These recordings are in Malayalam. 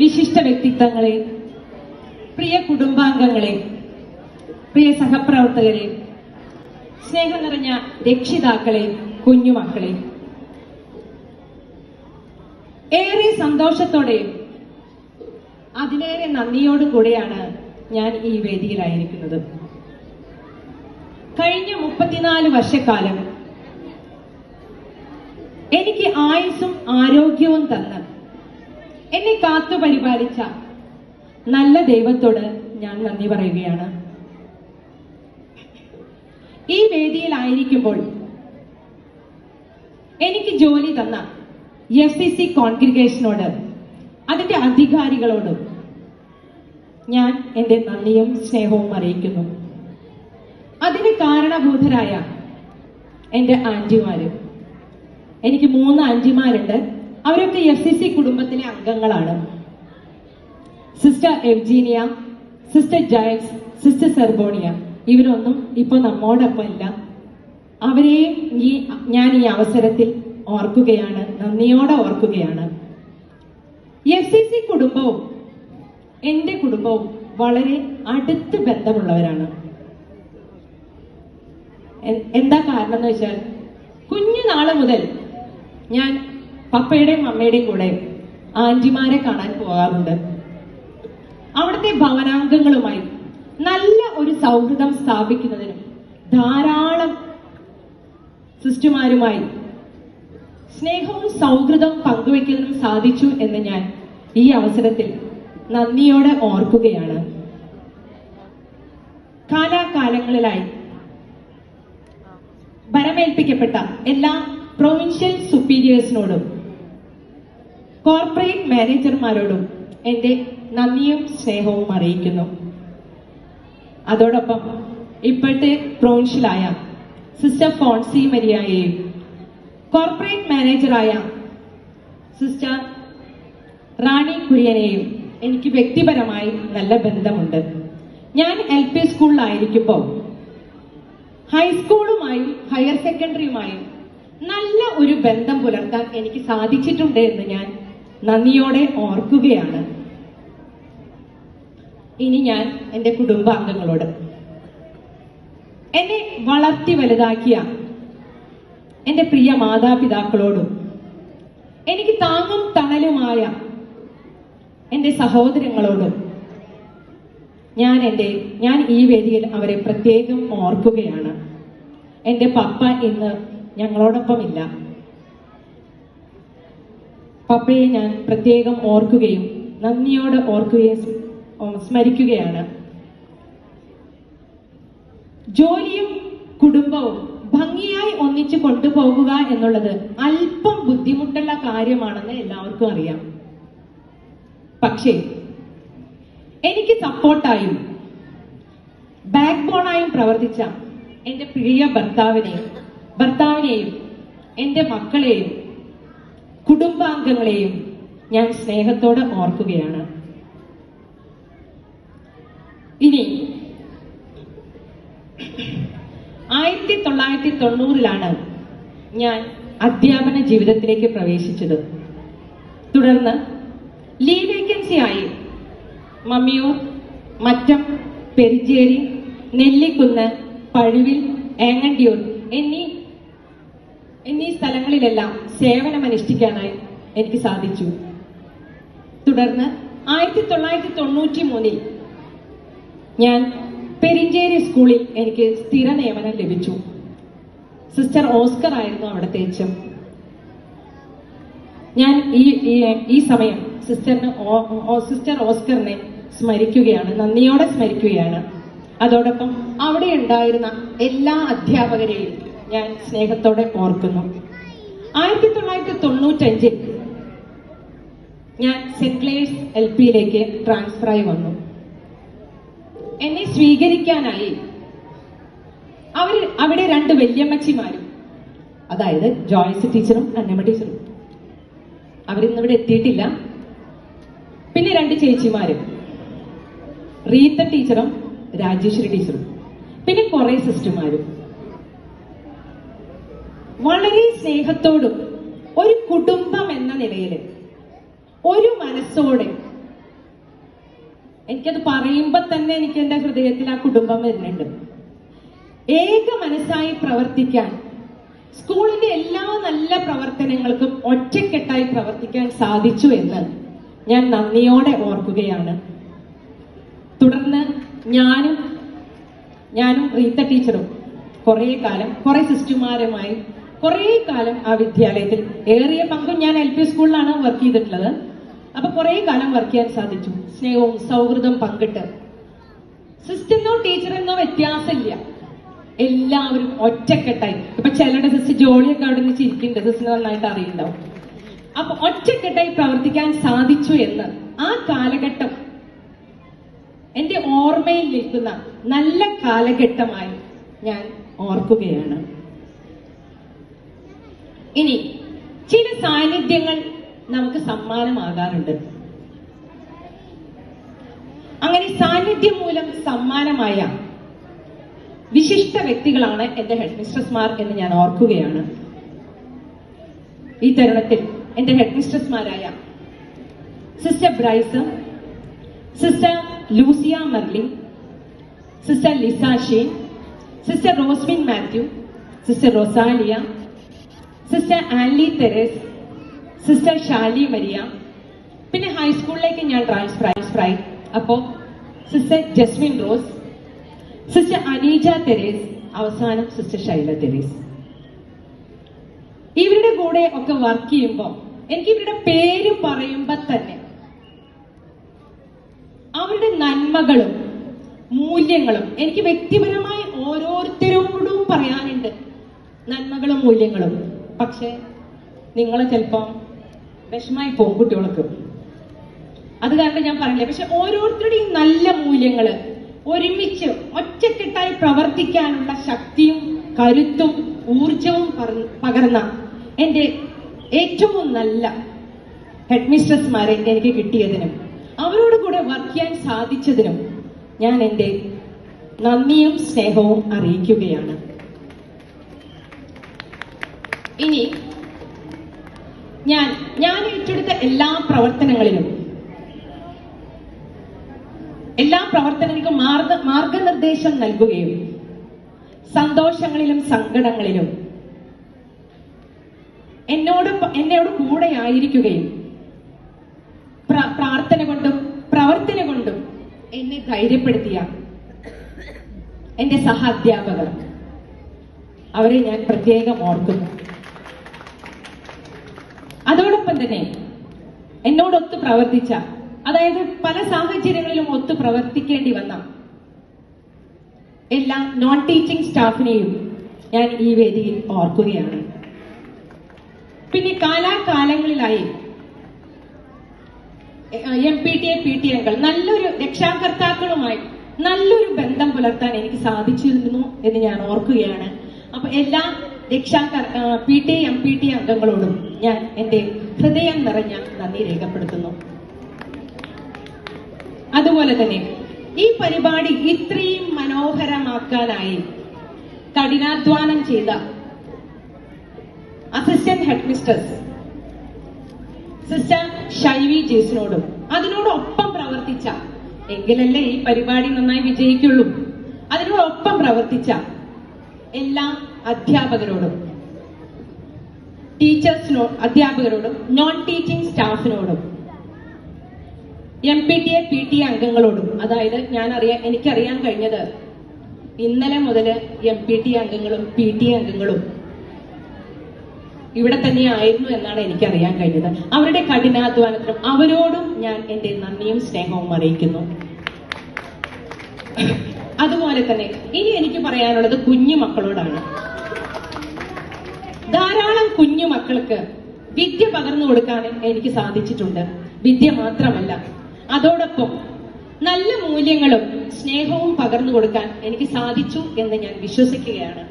വിശിഷ്ട വ്യക്തിത്വങ്ങളെ, പ്രിയ കുടുംബാംഗങ്ങളെ, പ്രിയ സഹപ്രവർത്തകരെ, സ്നേഹം നിറഞ്ഞ രക്ഷിതാക്കളെ, കുഞ്ഞുമക്കളെ, ഏറെ സന്തോഷത്തോടെയും അതിലേറെ നന്ദിയോടും കൂടെയാണ് ഞാൻ ഈ വേദിയിലായിരിക്കുന്നത്. കഴിഞ്ഞ 34 വർഷക്കാലം എനിക്ക് ആയുസ്സും ആരോഗ്യവും തന്ന് എന്നെ കാത്തു പരിപാലിച്ച നല്ല ദൈവത്തോട് ഞാൻ നന്ദി പറയുകയാണ്. ഈ വേദിയിലായിരിക്കുമ്പോൾ എനിക്ക് ജോലി തന്ന FCC കോൺഗ്രിഗേഷനോട്, അതിന്റെ അധികാരികളോടും ഞാൻ എന്റെ നന്ദിയും സ്നേഹവും അറിയിക്കുന്നു. അതിന് കാരണഭൂതരായ എന്റെ ആന്റിമാര്, എനിക്ക് 3 ആന്റിമാരുണ്ട്. അവരൊക്കെ FCC കുടുംബത്തിലെ അംഗങ്ങളാണ്. Sister Eugenia, sister Jayals, sister Serbonia. ഇവരൊന്നും ഇപ്പൊ നമ്മോടൊപ്പം ഇല്ല. അവരെയും ഞാൻ ഈ അവസരത്തിൽ ഓർക്കുകയാണ്, നന്ദിയോടെ ഓർക്കുകയാണ്. FCC കുടുംബവും എന്റെ കുടുംബവും വളരെ അടുത്ത് ബന്ധമുള്ളവരാണ്. എന്താ കാരണം എന്ന് വെച്ചാൽ, കുഞ്ഞുനാള് മുതൽ ഞാൻ പപ്പയുടെയും അമ്മയുടെയും കൂടെ ആന്റിമാരെ കാണാൻ പോകാറുണ്ട്. അവിടുത്തെ ഭവനാംഗങ്ങളുമായി നല്ല ഒരു സൗഹൃദം സ്ഥാപിക്കുന്നതിനും ധാരാളം സിസ്റ്റർമാരുമായി സ്നേഹവും സൗഹൃദവും പങ്കുവയ്ക്കുന്നതിനും സാധിച്ചു എന്ന് ഞാൻ ഈ അവസരത്തിൽ നന്ദിയോടെ ഓർക്കുകയാണ്. കാലാകാലങ്ങളിലായി ഭരമേൽപ്പിക്കപ്പെട്ട എല്ലാ പ്രൊവിൻഷ്യൽ സുപ്പീരിയേഴ്സിനോടും കോർപ്പറേറ്റ് മാനേജർമാരോടും എന്റെ നന്ദിയും സ്നേഹവും അറിയിക്കുന്നു. അതോടൊപ്പം ഇപ്പോഴത്തെ പ്രൊവിൻഷ്യലായ സിസ്റ്റർ ഫോൺസി മരിയയെയും കോർപ്പറേറ്റ് മാനേജറായ സിസ്റ്റർ റാണി കുര്യനെയും എനിക്ക് വ്യക്തിപരമായി നല്ല ബന്ധമുണ്ട്. ഞാൻ LP സ്കൂളിലായിരിക്കുമ്പോൾ ഹൈസ്കൂളുമായും ഹയർ സെക്കൻഡറിയുമായും നല്ല ഒരു ബന്ധം പുലർത്താൻ എനിക്ക് സാധിച്ചിട്ടുണ്ട് എന്ന് ഞാൻ നന്ദിയോടെ ഓർക്കുകയാണ്. ഇനി ഞാൻ എന്റെ കുടുംബാംഗങ്ങളോട്, എന്നെ വളർത്തി വലുതാക്കിയ എന്റെ പ്രിയ മാതാപിതാക്കളോടും, എനിക്ക് താങ്ങും തണലുമായ എന്റെ സഹോദരങ്ങളോടും ഞാൻ ഈ വേദിയിൽ അവരെ പ്രത്യേകം ഓർക്കുകയാണ്. എന്റെ പപ്പ ഇന്ന് ഞങ്ങളോടൊപ്പം ഇല്ല. പപ്പയെ ഞാൻ പ്രത്യേകം ഓർക്കുകയും നന്ദിയോടെ ഓർക്കുകയും സ്മരിക്കുകയാണ്. ജോലിയും കുടുംബവും ഭംഗിയായി ഒന്നിച്ചു കൊണ്ടുപോകുക എന്നുള്ളത് അല്പം ബുദ്ധിമുട്ടുള്ള കാര്യമാണെന്ന് എല്ലാവർക്കും അറിയാം. പക്ഷേ എനിക്ക് സപ്പോർട്ടായും ബാക്ക് ബോണായും പ്രവർത്തിച്ച എന്റെ പ്രിയ ഭർത്താവിനെയും എന്റെ മക്കളെയും കുടുംബാംഗങ്ങളെയും ഞാൻ സ്നേഹത്തോടെ ഓർക്കുകയാണ്. ഇനി 1990 ഞാൻ അധ്യാപന ജീവിതത്തിലേക്ക് പ്രവേശിച്ചത്. തുടർന്ന് ലീവ് വേക്കൻസി ആയി മമ്മിയൂർ, മറ്റം, പെരിച്ചേരി, നെല്ലിക്കുന്ന്, പഴുവിൽ, ഏങ്ങണ്ടിയൂർ എന്നീ സ്ഥലങ്ങളിലെല്ലാം സേവനമനുഷ്ഠിക്കാനായി എനിക്ക് സാധിച്ചു. തുടർന്ന് 1993 ഞാൻ പെരിഞ്ചേരി സ്കൂളിൽ എനിക്ക് സ്ഥിര നിയമനം ലഭിച്ചു. സിസ്റ്റർ ഓസ്കർ ആയിരുന്നു അവിടുത്തെ HM. ഞാൻ ഈ സമയം സിസ്റ്റർ ഓസ്കറിനെ സ്മരിക്കുകയാണ്, നന്ദിയോടെ സ്മരിക്കുകയാണ്. അതോടൊപ്പം അവിടെ ഉണ്ടായിരുന്ന എല്ലാ അധ്യാപകരെയും ഞാൻ സ്നേഹത്തോടെ ഓർക്കുന്നു. 1995 ഞാൻ സെന്റ് ക്ലേഴ്സ് LPയിലേക്ക് ട്രാൻസ്ഫറായി വന്നു. എന്നെ സ്വീകരിക്കാനായി അവിടെ 2 വല്യമ്മച്ചിമാരും, അതായത് ജോയ്സ് ടീച്ചറും അന്നമ്മ ടീച്ചറും, അവരിന്നിവിടെ എത്തിയിട്ടില്ല. പിന്നെ 2 ചേച്ചിമാരും, റീത്ത ടീച്ചറും രാജേശ്വരി ടീച്ചറും, പിന്നെ കുറെ സിസ്റ്റർമാരും വളരെ സ്നേഹത്തോടും ഒരു കുടുംബം എന്ന നിലയിൽ ഒരു മനസ്സോടെ എനിക്കത് പറയുമ്പോൾ തന്നെ എനിക്ക് എന്റെ ഹൃദയത്തിൽ ആ കുടുംബം വരുന്നുണ്ട്. ഏക മനസ്സായി പ്രവർത്തിക്കാൻ, സ്കൂളിന്റെ എല്ലാ നല്ല പ്രവർത്തനങ്ങൾക്കും ഒറ്റക്കെട്ടായി പ്രവർത്തിക്കാൻ സാധിച്ചു എന്ന് ഞാൻ നന്ദിയോടെ ഓർക്കുകയാണ്. തുടർന്ന് ഞാനും റീത്ത ടീച്ചറും കുറെ സിസ്റ്റർമാരുമായി കുറെ കാലം ആ വിദ്യാലയത്തിൽ, ഏറിയ പങ്കും ഞാൻ LP സ്കൂളിലാണ് വർക്ക് ചെയ്തിട്ടുള്ളത്. അപ്പൊ കുറെ കാലം വർക്ക് ചെയ്യാൻ സാധിച്ചു. സ്നേഹവും സൗഹൃദം പങ്കിട്ട് സിസ്റ്ററിനോ ടീച്ചറിനോ വ്യത്യാസമില്ല, എല്ലാവരും ഒറ്റക്കെട്ടായി. ഇപ്പൊ ചിലരുടെ സിസ്റ്റർ ജോളിയൊക്കെ അവിടെ നിന്ന് ചിരിക്കുന്നുണ്ട്, സിസ്റ്റർ നന്നായിട്ട് അറിയുന്നുണ്ടാവും. അപ്പൊ ഒറ്റക്കെട്ടായി പ്രവർത്തിക്കാൻ സാധിച്ചു എന്ന് ആ കാലഘട്ടം എന്റെ ഓർമ്മയിൽ നിൽക്കുന്ന നല്ല കാലഘട്ടമായി ഞാൻ ഓർക്കുകയാണ്. ഇനി ചില സാന്നിധ്യങ്ങൾ നമുക്ക് സമ്മാനമാകാറുണ്ട്. അങ്ങനെ സാന്നിധ്യം മൂലം സമ്മാനമായ വിശിഷ്ട വ്യക്തികളാണ് എന്റെ ഹെഡ് മിസ്ട്രസ്മാർ എന്ന് ഞാൻ ഓർക്കുകയാണ്. ഈ തരുണത്തിൽ എന്റെ ഹെഡ് മിസ്ട്രസ്മാരായ sister Brice, sister Lucia Merlin, sister Lisa Sheen, sister Rosmin Mathew, sister Rosalia, sister Anly Theres, sister Shali Maria, പിന്നെ ഹൈസ്കൂളിലേക്ക് ഞാൻ ട്രാൻസ്ഫർ ആയി. അപ്പോ സിസ്റ്റർ ജസ്മിൻ റോസ്, സിസ്റ്റർ അനീജ തെരേസ്, അവസാനം സിസ്റ്റർ ഷൈല തെരേസ്. ഇവരുടെ കൂടെ ഒക്കെ വർക്ക് ചെയ്യുമ്പോൾ എനിക്ക് ഇവരുടെ പേര് പറയുമ്പോൾ തന്നെ അവരുടെ നന്മകളും മൂല്യങ്ങളും എനിക്ക് വ്യക്തിപരമായി ഓരോരുത്തരോടും പറയാനുണ്ട്. നന്മകളും മൂല്യങ്ങളും. പക്ഷെ നിങ്ങളെ ചിലപ്പം വിഷമായി പോകും കുട്ടികൾക്ക്, അത് കാരണം ഞാൻ പറഞ്ഞില്ല. പക്ഷെ ഓരോരുത്തരുടെയും നല്ല മൂല്യങ്ങള് ഒരുമിച്ച് ഒറ്റക്കെട്ടായി പ്രവർത്തിക്കാനുള്ള ശക്തിയും കരുത്തും ഊർജവും പകർന്ന എന്റെ ഏറ്റവും നല്ല ഹെഡ് മിസ്ട്രസ്മാരെ എനിക്ക് കിട്ടിയതിനും അവരോട് കൂടെ വർക്ക് ചെയ്യാൻ സാധിച്ചതിനും ഞാൻ എന്റെ നന്ദിയും സ്നേഹവും അറിയിക്കുകയാണ്. ഇനി ഞാൻ ഏറ്റെടുത്ത എല്ലാ പ്രവർത്തനങ്ങൾക്കും മാർഗനിർദ്ദേശം നൽകുകയും സന്തോഷങ്ങളിലും സങ്കടങ്ങളിലും എന്നോട് കൂടെ ആയിരിക്കുകയും പ്രാർത്ഥന കൊണ്ടും പ്രവർത്തന കൊണ്ടും എന്നെ ധൈര്യപ്പെടുത്തിയ എന്റെ സഹാധ്യാപകർ, അവരെ ഞാൻ പ്രത്യേകം ഓർക്കുന്നു. അതോടൊപ്പം തന്നെ എന്നോടൊത്ത് പ്രവർത്തിച്ച, അതായത് പല സാഹചര്യങ്ങളിലും ഒത്തു പ്രവർത്തിക്കേണ്ടി വന്ന എല്ലാ നോൺ ടീച്ചിങ് സ്റ്റാഫിനെയും ഞാൻ ഈ വേദിയിൽ ഓർക്കുകയാണ്. പിന്നെ കാലാകാലങ്ങളിലായി MPTA PTA അംഗങ്ങൾ, നല്ലൊരു രക്ഷാകർത്താക്കളുമായി നല്ലൊരു ബന്ധം പുലർത്താൻ എനിക്ക് സാധിച്ചിരുന്നു എന്ന് ഞാൻ ഓർക്കുകയാണ്. അപ്പൊ എല്ലാ PTA MPTA അംഗങ്ങളോടും ഞാൻ എന്റെ ഹൃദയം നിറഞ്ഞ നന്ദി രേഖപ്പെടുത്തുന്നു. അതുപോലെ തന്നെ ഈ പരിപാടി ഇത്രയും മനോഹരമാക്കാനായി കഠിനാധ്വാനം ചെയ്ത assistant head mistress sister Shaivy ജേസിനോടും അതിനോടൊപ്പം പ്രവർത്തിച്ച, എങ്കിലല്ലേ ഈ പരിപാടി നന്നായി വിജയിക്കുള്ളൂ, അതിനോടൊപ്പം പ്രവർത്തിച്ച എല്ലാ അധ്യാപകരോടും, അധ്യാപകരോടും നോൺ ടീച്ചിങ് സ്റ്റാഫിനോടും MPTA PTA അംഗങ്ങളോടും, അതായത് എനിക്കറിയാൻ കഴിഞ്ഞത് ഇന്നലെ മുതൽ MPTA അംഗങ്ങളും PTA അംഗങ്ങളും ഇവിടെ തന്നെയായിരുന്നു എന്നാണ് എനിക്കറിയാൻ കഴിഞ്ഞത്. അവരുടെ കഠിനാധ്വാനത്തിനും അവരോടും ഞാൻ എന്റെ നന്ദിയും സ്നേഹവും അറിയിക്കുന്നു. അതുപോലെ തന്നെ ഇനി എനിക്ക് പറയാനുള്ളത് കുഞ്ഞു മക്കളോടാണ്. ധാരാളം കുഞ്ഞു മക്കൾക്ക് വിദ്യ പകർന്നു കൊടുക്കാൻ എനിക്ക് സാധിച്ചിട്ടുണ്ട്. വിദ്യ മാത്രമല്ല, അതോടൊപ്പം നല്ല മൂല്യങ്ങളും സ്നേഹവും പകർന്നു കൊടുക്കാൻ എനിക്ക് സാധിച്ചു എന്ന് ഞാൻ വിശ്വസിക്കുകയാണ്.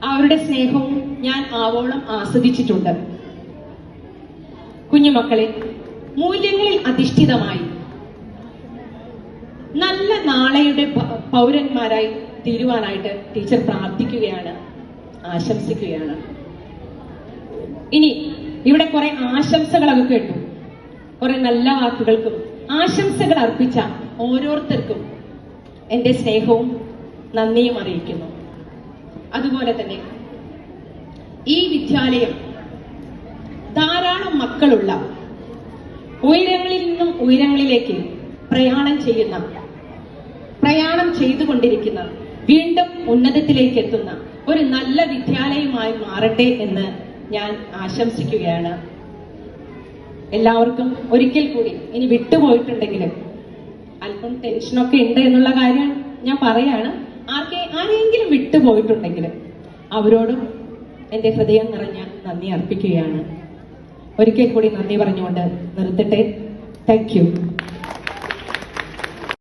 അവരുടെ സ്നേഹവും ഞാൻ ആവോളം ആസ്വദിച്ചിട്ടുണ്ട്. കുഞ്ഞുമക്കളെ, മൂല്യങ്ങളിൽ അധിഷ്ഠിതമായി നല്ല നാളെയുടെ പൗരന്മാരായി തീരുവാനായിട്ട് ടീച്ചർ പ്രാർത്ഥിക്കുകയാണ്, ആശംസിക്കുകയാണ്. ഇനി ഇവിടെ കുറെ ആശംസകളൊക്കെ കേട്ടു. കുറെ നല്ല വാക്കുകൾക്കും ആശംസകൾ അർപ്പിച്ച ഓരോരുത്തർക്കും എൻ്റെ സ്നേഹവും നന്ദിയും അറിയിക്കുന്നു. അതുപോലെ തന്നെ ഈ വിദ്യാലയം ധാരാളം മക്കളുള്ള, ഉയരങ്ങളിൽ നിന്നും ഉയരങ്ങളിലേക്ക് പ്രയാണം ചെയ്തുകൊണ്ടിരിക്കുന്ന, വീണ്ടും ഉന്നതത്തിലേക്ക് എത്തുന്ന ഒരു നല്ല വിദ്യാലയമായി മാറട്ടെ എന്ന് ഞാൻ ആശംസിക്കുകയാണ്. എല്ലാവർക്കും ഒരിക്കൽ കൂടി, ഇനി വിട്ടുപോയിട്ടുണ്ടെങ്കിൽ, അല്പം ടെൻഷനൊക്കെ ഉണ്ട് എന്നുള്ള കാര്യം ഞാൻ പറയാണ്, ആരെങ്കിലും വിട്ടുപോയിട്ടുണ്ടെങ്കിൽ അവരോടും എൻ്റെ ഹൃദയം നിറഞ്ഞ നന്ദി അർപ്പിക്കുകയാണ്. ഒരിക്കൽ കൂടി നന്ദി പറഞ്ഞുകൊണ്ട് നിർത്തട്ടെ. Thank you.